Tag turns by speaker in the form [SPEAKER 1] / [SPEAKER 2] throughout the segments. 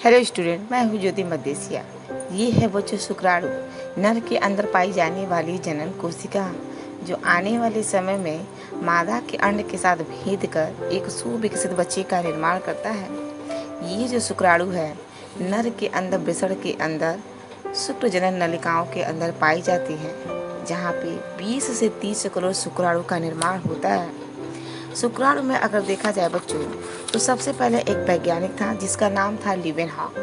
[SPEAKER 1] Hello student, मैं हूँ ज्योति मदेशिया। ये है बच्चों शुक्राणु, नर के अंदर पाई जाने वाली जनन कोशिका, जो आने वाले समय में मादा के अंड के साथ भेद कर एक सुविकसित बच्चे का निर्माण करता है। ये जो शुक्राणु है नर के अंदर वृषण के अंदर शुक्र जनन नलिकाओं के अंदर पाई जाती है, जहाँ पे 20 से 30 करोड़ शुक्राणु का निर्माण होता है। शुक्राणु में अगर देखा जाए बच्चों, तो सबसे पहले एक वैज्ञानिक था जिसका नाम था लीवेनहॉक।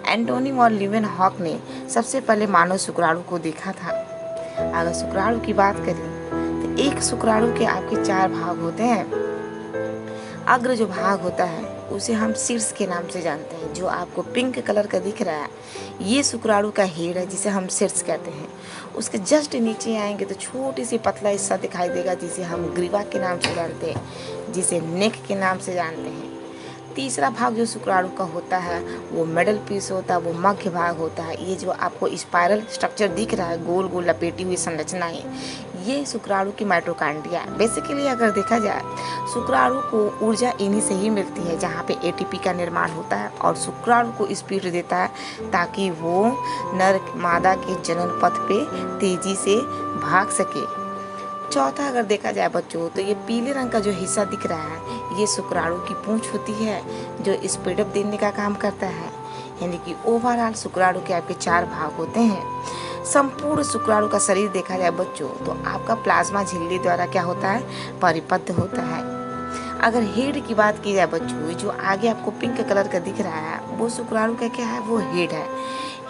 [SPEAKER 1] एंटोनी और लीवेनहॉक ने सबसे पहले मानव शुक्राणु को देखा था। अगर शुक्राणु की बात करें तो एक शुक्राणु के आपके 4 भाग होते हैं। अग्र जो भाग होता है उसे हम शीर्ष के नाम से जानते हैं, जो आपको पिंक कलर का दिख रहा है, ये शुक्राणु का हेड है जिसे हम शीर्ष कहते हैं। उसके जस्ट नीचे आएंगे तो छोटी सी पतला हिस्सा दिखाई देगा जिसे हम ग्रीवा के नाम से जानते हैं, जिसे नेक के नाम से जानते हैं। तीसरा भाग जो शुक्राणु का होता है वो मिडल पीस होता है, वो मध्य भाग होता है। ये जो आपको स्पाइरल स्ट्रक्चर दिख रहा है, गोल गोल लपेटी हुई संरचनाएं, ये शुक्राणु की माइटोकॉन्ड्रिया है। बेसिकली अगर देखा जाए शुक्राणु को ऊर्जा इन्हीं से ही मिलती है, जहाँ पे एटीपी का निर्माण होता है और शुक्राणु को स्पीड देता है ताकि वो नर मादा के जनन पथ पे तेजी से भाग सके। चौथा अगर देखा जाए बच्चों, तो ये पीले रंग का जो हिस्सा दिख रहा है ये शुक्राणु की पूंछ होती है, जो स्पीडअप देने का काम करता है। यानी कि ओवरऑल शुक्राणु के आपके 4 भाग होते हैं। संपूर्ण शुक्राणु का शरीर देखा जाए बच्चों, तो आपका प्लाज्मा झिल्ली द्वारा क्या होता है, परिपद्ध होता है। अगर हेड की बात की जाए बच्चों, जो आगे आपको पिंक कलर का दिख रहा है वो शुक्राणु का क्या है, वो हेड है।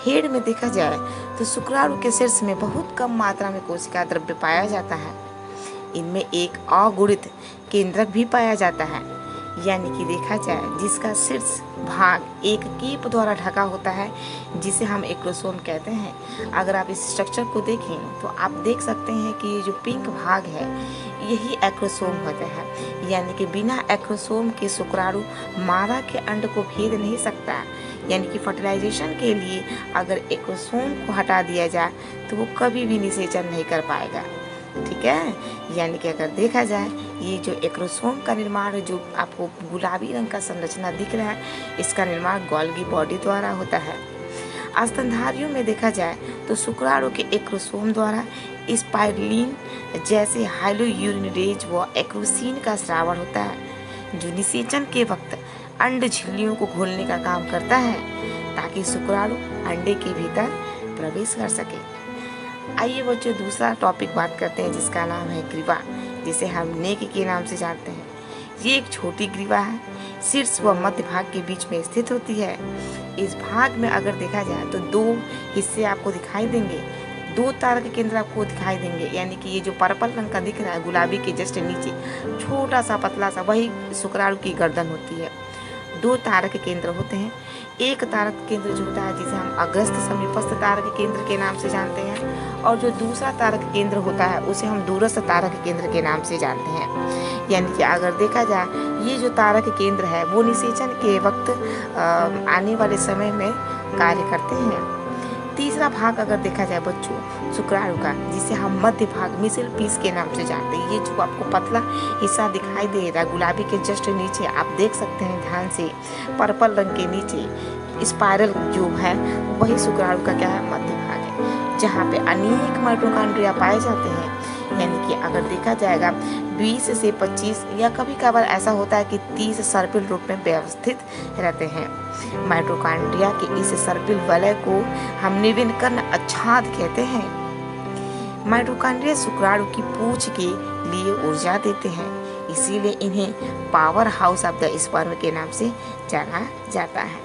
[SPEAKER 1] हेड में देखा जाए तो शुक्राणु के शीर्ष में बहुत कम मात्रा में कोशिका द्रव्य पाया जाता है। इनमें एक अगुणित केंद्रक भी पाया जाता है, यानी कि देखा जाए जिसका शीर्ष भाग एक कीप द्वारा ढका होता है, जिसे हम एक्रोसोम कहते हैं। अगर आप इस स्ट्रक्चर को देखें तो आप देख सकते हैं कि ये जो पिंक भाग है यही एक्रोसोम होता है। यानी कि बिना एक्रोसोम के शुक्राणु मादा के अंड को भेद नहीं सकता। यानी कि फर्टिलाइजेशन के लिए अगर एक्रोसोम को हटा दिया जाए तो वो कभी भी निषेचन नहीं कर पाएगा। ठीक है, यानी कि अगर देखा जाए ये जो एक्रोसोम का निर्माण, जो आपको गुलाबी रंग का संरचना दिख रहा है, इसका निर्माण गोल्गी बॉडी द्वारा होता है। स्तनधारियों में देखा जाए तो शुक्राणु के एक्रोसोम द्वारा स्पाइरलिन जैसे हाइलोयूरिनेज व एक्रोसिन का स्रावण होता है, जो निषेचन के वक्त अंड झिल्लियों को घोलने का काम करता है ताकि शुक्राणु अंडे के भीतर प्रवेश कर सके। आइए बच्चों दूसरा टॉपिक बात करते हैं, जिसका नाम है ग्रीवा, जिसे हम नेक के नाम से जानते हैं। ये एक छोटी ग्रीवा है, शीर्ष व मध्य भाग के बीच में स्थित होती है। इस भाग में अगर देखा जाए तो 2 हिस्से आपको दिखाई देंगे, 2 तारक केंद्र आपको दिखाई देंगे। यानी कि ये जो पर्पल रंग का दिख रहा है गुलाबी के जस्ट नीचे छोटा सा पतला सा, वही शुक्राणु की गर्दन होती है। 2 तारक केंद्र होते हैं। एक तारक केंद्र जो होता है जिसे हम अग्रस्थ समीपस्थ तारक केंद्र के नाम से जानते हैं, और जो दूसरा तारक केंद्र होता है उसे हम दूरस्थ तारक केंद्र के नाम से जानते हैं। यानी कि अगर देखा जाए ये जो तारक केंद्र है वो निषेचन के वक्त आने वाले समय में कार्य करते हैं। तीसरा भाग अगर देखा जाए बच्चों शुक्राणु का, जिसे हम मध्य भाग मिसल पीस के नाम से जानते हैं, ये जो आपको पतला हिस्सा दिखाई दे रहा है गुलाबी के जस्ट नीचे, आप देख सकते हैं ध्यान से, पर्पल रंग के नीचे स्पाइरल जो है वही शुक्राणु का क्या है, मध्य भाग है, जहाँ पे अनेक माइटोकॉन्ड्रिया पाए जाते हैं। यानी कि अगर देखा जाएगा 20 से 25 या कभी कभार ऐसा होता है कि 30 सर्पिल रूप में व्यवस्थित रहते हैं। माइटोकॉन्ड्रिया के इस सर्पिल वलय को हम निविनकर्ण आच्छाद कहते हैं। माइटोकॉन्ड्रिया शुक्राणु की पूंछ के लिए ऊर्जा देते हैं, इसीलिए इन्हें power house of the sperm के नाम से जाना जाता है।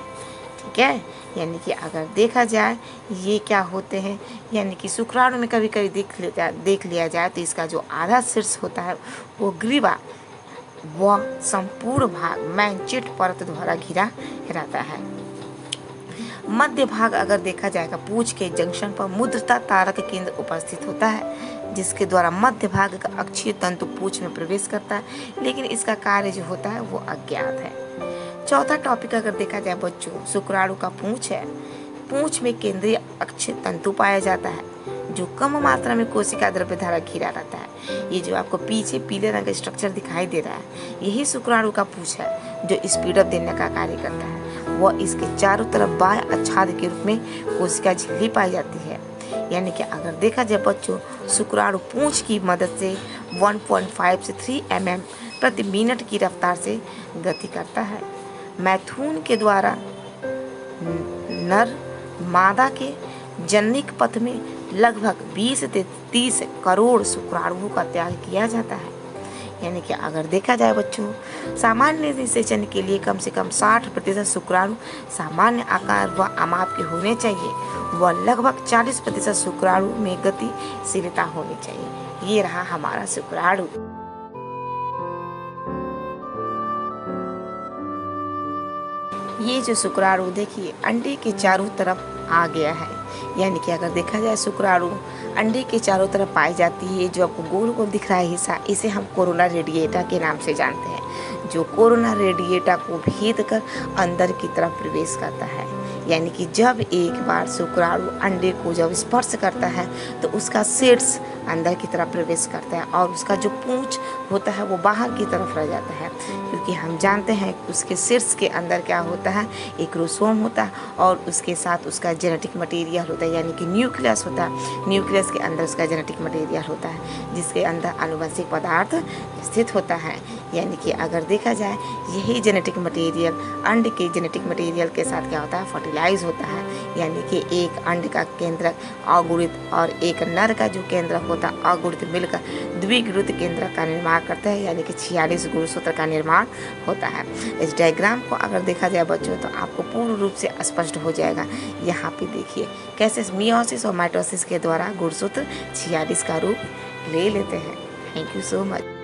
[SPEAKER 1] ठीक है, यानी कि अगर देखा जाए ये क्या होते हैं, यानी कि शुक्राणु में कभी कभी देख लिया जाए तो इसका जो आधा शीर्ष होता है वो ग्रीवा व संपूर्ण भाग मैंचेट परत द्वारा घिरा रहता है। मध्य भाग अगर देखा जाएगा पूंछ के जंक्शन पर मुद्रता तारक केंद्र उपस्थित होता है, जिसके द्वारा मध्य भाग का अक्षीय तंतु पूंछ में प्रवेश करता है, लेकिन इसका कार्य जो होता है वो अज्ञात है। चौथा टॉपिक अगर देखा जाए बच्चों, शुक्राणु का पूंछ है। पूंछ में केंद्रीय अक्षीय तंतु पाया जाता है, जो कम मात्रा में कोशिका द्रव्य द्वारा घिरा रहता है। ये जो आपको पीछे पीले रंग का स्ट्रक्चर दिखाई दे रहा है, यही शुक्राणु का पूंछ है, जो स्पीडअप देने का कार्य करता है। वह इसके चारों तरफ बाह्य आच्छाद के रूप में कोशिका झिल्ली पाई जाती है। यानी कि अगर देखा जाए बच्चों, शुक्राणु पूंछ की मदद से 1.5 से 3 mm प्रति मिनट की रफ्तार से गति करता है। मैथुन के द्वारा नर मादा के जननिक पथ में लगभग 20 से 30 करोड़ शुक्राणुओं का त्याग किया जाता है। यानी कि अगर देखा जाए बच्चों, सामान्य निषेचन के लिए कम से कम 60% शुक्राणु सामान्य आकार व आमाप के होने चाहिए व लगभग 40% शुक्राणु में गतिशीलता होनी चाहिए। ये रहा हमारा शुक्राणु। ये जो शुक्राणु देखिए अंडे के चारों तरफ आ गया है। यानी कि अगर देखा जाए शुक्राणु अंडे के चारों तरफ पाई जाती है। जो आपको गोल गोल दिख रहा है हिस्सा, इसे हम कोरोना रेडिएटा के नाम से जानते हैं, जो कोरोना रेडिएटा को भेद कर अंदर की तरफ प्रवेश करता है। यानी कि जब एक बार शुक्राणु अंडे को जब स्पर्श करता है तो उसका शीर्ष अंदर की तरफ प्रवेश करता है और उसका जो पूंछ होता है वो बाहर की तरफ रह जाता है, क्योंकि हम जानते हैं कि उसके शीर्ष के अंदर क्या होता है, एक क्रोमोसोम होता है और उसके साथ उसका जेनेटिक मटेरियल होता है, यानी कि न्यूक्लियस होता है। न्यूक्लियस के अंदर उसका जेनेटिक मटेरियल होता है जिसके अंदर आनुवंशिक पदार्थ स्थित होता है। यानी कि अगर देखा जाए यही जेनेटिक मटेरियल अंड के जेनेटिक मटेरियल के साथ क्या होता है, फर्टिलाइज होता है। यानी कि एक अंड का केंद्रक अगुणित और एक नर का जो केंद्रक होता है अगुणित मिलकर द्विगुणित केंद्रक का निर्माण करते हैं। यानी कि 46 गुणसूत्र का निर्माण होता है। इस डायग्राम को अगर देखा जाए बच्चों तो आपको पूर्ण रूप से स्पष्ट हो जाएगा। यहाँ पे देखिए कैसे मियोसिस और माइटोसिस के द्वारा गुणसूत्र 46 का रूप ले लेते हैं। Thank you so much.